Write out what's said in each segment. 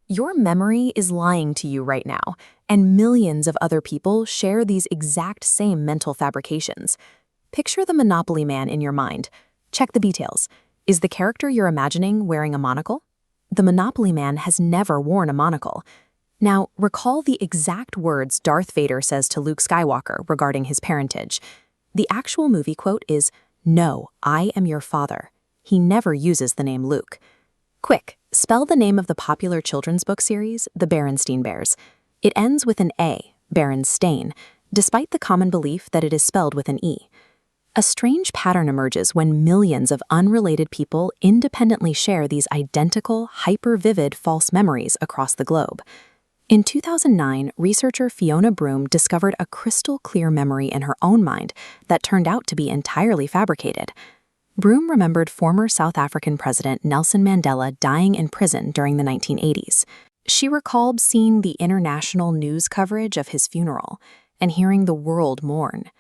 Your memory is lying to you right now, and millions of other people share these exact same mental fabrications. Picture the Monopoly Man in your mind. Check the details. Is the character you're imagining wearing a monocle? The Monopoly Man has never worn a monocle. Now, recall the exact words Darth Vader says to Luke Skywalker regarding his parentage. The actual movie quote is, "No, I am your father." He never uses the name Luke. Quick, spell the name of the popular children's book series, The Berenstain Bears. It ends with an A, Berenstain, despite the common belief that it is spelled with an E. A strange pattern emerges when millions of unrelated people independently share these identical, hyper-vivid false memories across the globe. In 2009, researcher Fiona Broom discovered a crystal-clear memory in her own mind that turned out to be entirely fabricated. Broom remembered former South African President Nelson Mandela dying in prison during the 1980s. She recalled seeing the international news coverage of his funeral and hearing the world mourn.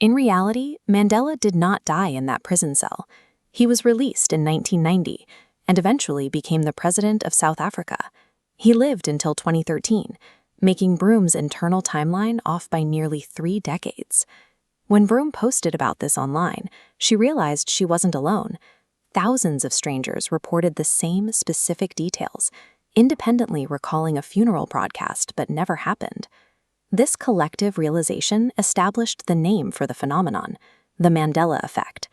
In reality, Mandela did not die in that prison cell. He was released in 1990 and eventually became the president of South Africa. He lived until 2013, making Broom's internal timeline off by nearly 3 decades. When Broom posted about this online, she realized she wasn't alone. Thousands of strangers reported the same specific details, independently recalling a funeral broadcast that never happened. This collective realization established the name for the phenomenon, the Mandela Effect.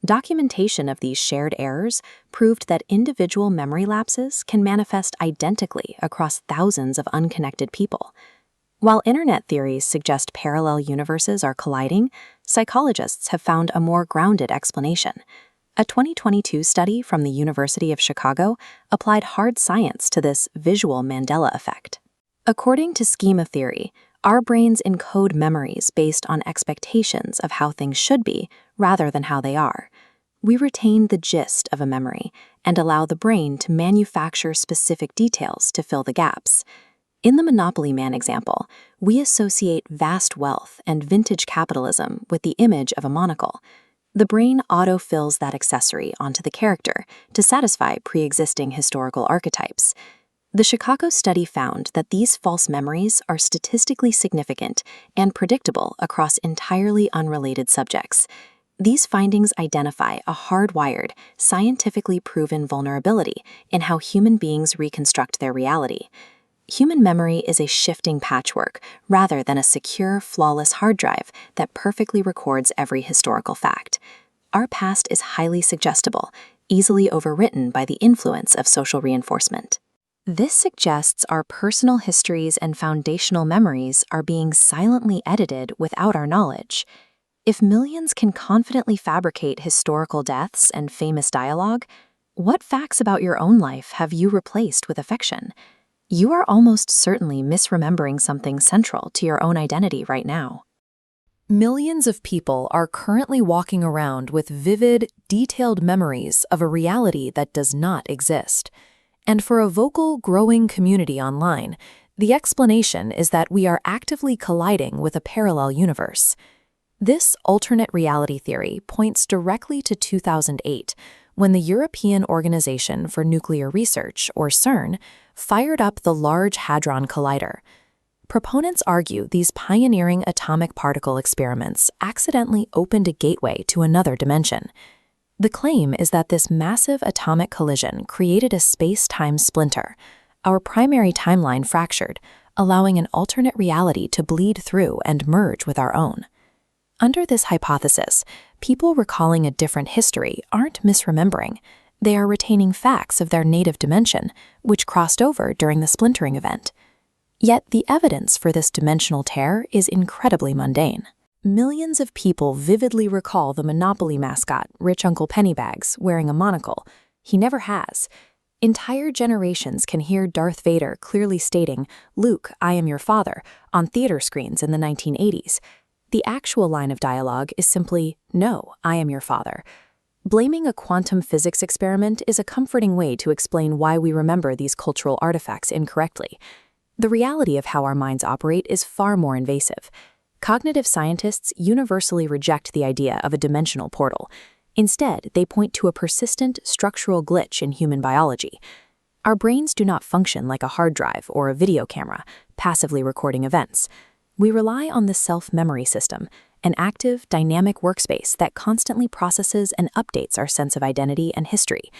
Documentation of these shared errors proved that individual memory lapses can manifest identically across thousands of unconnected people. While internet theories suggest parallel universes are colliding, psychologists have found a more grounded explanation. A 2022 study from the University of Chicago applied hard science to this visual Mandela effect. According to schema theory, our brains encode memories based on expectations of how things should be rather than how they are. We retain the gist of a memory and allow the brain to manufacture specific details to fill the gaps. In the Monopoly Man example, we associate vast wealth and vintage capitalism with the image of a monocle. The brain auto-fills that accessory onto the character to satisfy pre-existing historical archetypes. The Chicago study found that these false memories are statistically significant and predictable across entirely unrelated subjects. These findings identify a hardwired, scientifically proven vulnerability in how human beings reconstruct their reality. Human memory is a shifting patchwork rather than a secure, flawless hard drive that perfectly records every historical fact. Our past is highly suggestible, easily overwritten by the influence of social reinforcement. This suggests our personal histories and foundational memories are being silently edited without our knowledge. If millions can confidently fabricate historical deaths and famous dialogue, what facts about your own life have you replaced with affection? You are almost certainly misremembering something central to your own identity right now. Millions of people are currently walking around with vivid, detailed memories of a reality that does not exist. And for a vocal, growing community online, the explanation is that we are actively colliding with a parallel universe. This alternate reality theory points directly to 2008, when the European Organization for Nuclear Research, or CERN, fired up the Large Hadron Collider. Proponents argue these pioneering atomic particle experiments accidentally opened a gateway to another dimension. The claim is that this massive atomic collision created a space-time splinter. Our primary timeline fractured, allowing an alternate reality to bleed through and merge with our own. Under this hypothesis, people recalling a different history aren't misremembering. They are retaining facts of their native dimension, which crossed over during the splintering event. Yet the evidence for this dimensional tear is incredibly mundane. Millions of people vividly recall the Monopoly mascot, Rich Uncle Pennybags, wearing a monocle. He never has. Entire generations can hear Darth Vader clearly stating, "Luke, I am your father," on theater screens in the 1980s. The actual line of dialogue is simply, "No, I am your father." Blaming a quantum physics experiment is a comforting way to explain why we remember these cultural artifacts incorrectly. The reality of how our minds operate is far more invasive. Cognitive scientists universally reject the idea of a dimensional portal. Instead, they point to a persistent structural glitch in human biology. Our brains do not function like a hard drive or a video camera, passively recording events. We rely on the self-memory system, an active, dynamic workspace that constantly processes and updates our sense of identity and history.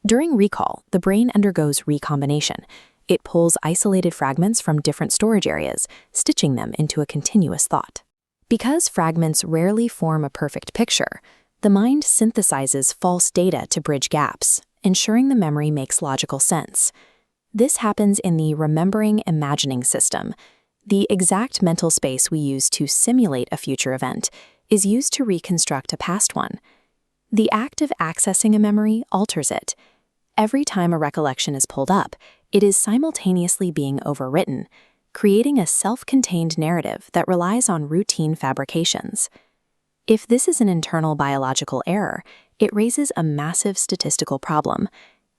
During recall, the brain undergoes recombination. It pulls isolated fragments from different storage areas, stitching them into a continuous thought. Because fragments rarely form a perfect picture, the mind synthesizes false data to bridge gaps, ensuring the memory makes logical sense. This happens in the remembering imagining system. The exact mental space we use to simulate a future event is used to reconstruct a past one. The act of accessing a memory alters it. Every time a recollection is pulled up, it is simultaneously being overwritten, creating a self-contained narrative that relies on routine fabrications. If this is an internal biological error, it raises a massive statistical problem.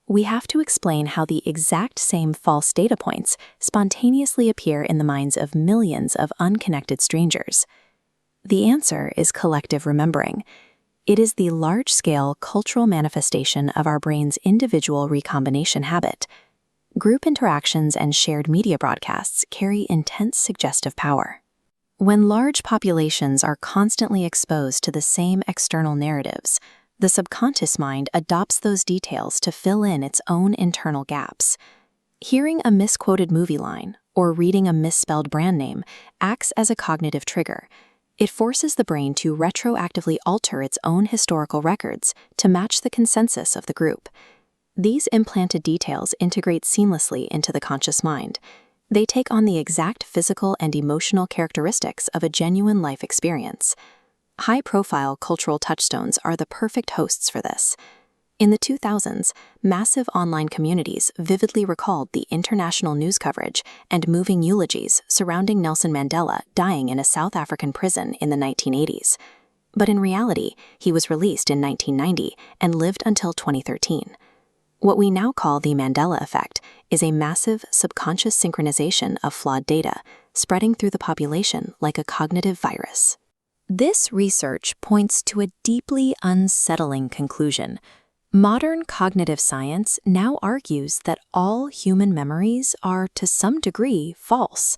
We have to explain how the exact same false data points spontaneously appear in the minds of millions of unconnected strangers. The answer is collective remembering. It is the large-scale cultural manifestation of our brain's individual recombination habit. Group interactions and shared media broadcasts carry intense suggestive power. When large populations are constantly exposed to the same external narratives, the subconscious mind adopts those details to fill in its own internal gaps. Hearing a misquoted movie line or reading a misspelled brand name acts as a cognitive trigger. It forces the brain to retroactively alter its own historical records to match the consensus of the group. These implanted details integrate seamlessly into the conscious mind. They take on the exact physical and emotional characteristics of a genuine life experience. High-profile cultural touchstones are the perfect hosts for this. In the 2000s, massive online communities vividly recalled the international news coverage and moving eulogies surrounding Nelson Mandela dying in a South African prison in the 1980s. But in reality, he was released in 1990 and lived until 2013. What we now call the Mandela Effect is a massive subconscious synchronization of flawed data, spreading through the population like a cognitive virus. This research points to a deeply unsettling conclusion. Modern cognitive science now argues that all human memories are, to some degree, false.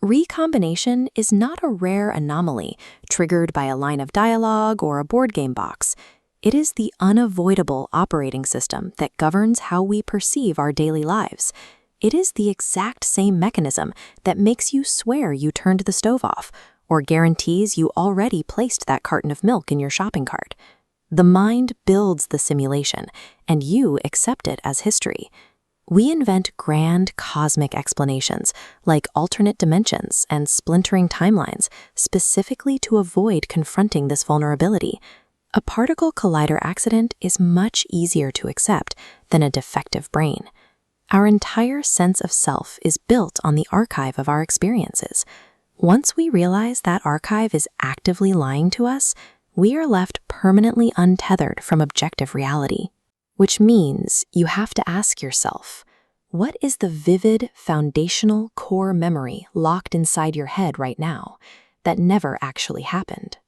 Recombination is not a rare anomaly triggered by a line of dialogue or a board game box. It is the unavoidable operating system that governs how we perceive our daily lives. It is the exact same mechanism that makes you swear you turned the stove off, or guarantees you already placed that carton of milk in your shopping cart. The mind builds the simulation, and you accept it as history. We invent grand cosmic explanations, like alternate dimensions and splintering timelines, specifically to avoid confronting this vulnerability. A particle collider accident is much easier to accept than a defective brain. Our entire sense of self is built on the archive of our experiences. Once we realize that archive is actively lying to us, we are left permanently untethered from objective reality. Which means you have to ask yourself, what is the vivid, foundational core memory locked inside your head right now that never actually happened?